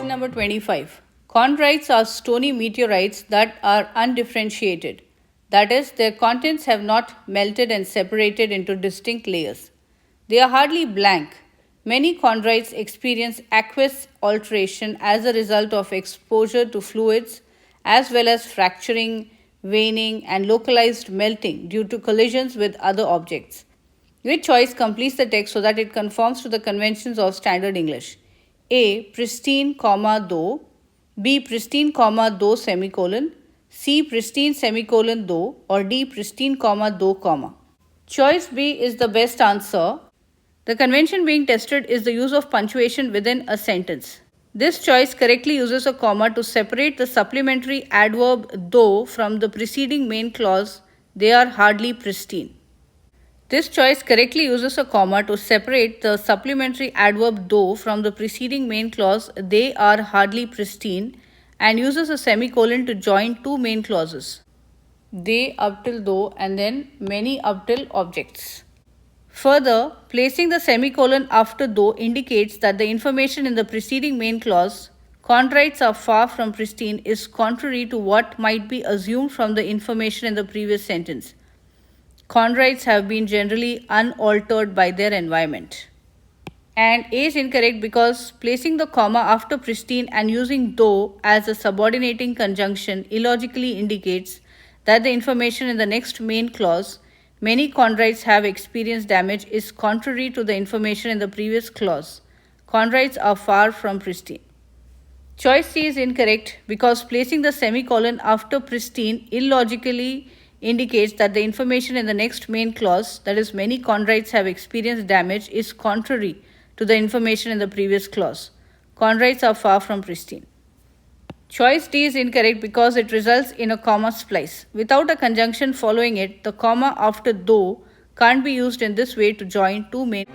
number 25. Chondrites are stony meteorites that are undifferentiated. That is, their contents have not melted and separated into distinct layers. They are hardly blank. Many chondrites experience aqueous alteration as a result of exposure to fluids, as well as fracturing, veining, and localized melting due to collisions with other objects. Which choice completes the text so that it conforms to the conventions of standard English? A. Pristine, comma, though. B. Pristine, comma, though, semicolon. C. Pristine, semicolon, though. Or D. Pristine, comma, though, comma. Choice B is the best answer. The convention being tested is the use of punctuation within a sentence. This choice correctly uses a comma to separate the supplementary adverb though from the preceding main clause. They are hardly pristine. This choice correctly uses a comma to separate the supplementary adverb though from the preceding main clause. They are hardly pristine, and uses a semicolon to join two main clauses. They up till though and then many up till objects. Further, placing the semicolon after though indicates that the information in the preceding main clause, chondrites are far from pristine, is contrary to what might be assumed from the information in the previous sentence. Chondrites have been generally unaltered by their environment. And A is incorrect because placing the comma after pristine and using though as a subordinating conjunction illogically indicates that the information in the next main clause, many chondrites have experienced damage, is contrary to the information in the previous clause. Chondrites are far from pristine. Choice C is incorrect because placing the semicolon after pristine illogically indicates that the information in the next main clause, that is, many chondrites have experienced damage, is contrary to the information in the previous clause. Chondrites are far from pristine. Choice D is incorrect because it results in a comma splice. Without a conjunction following it, the comma after though can't be used in this way to join two main.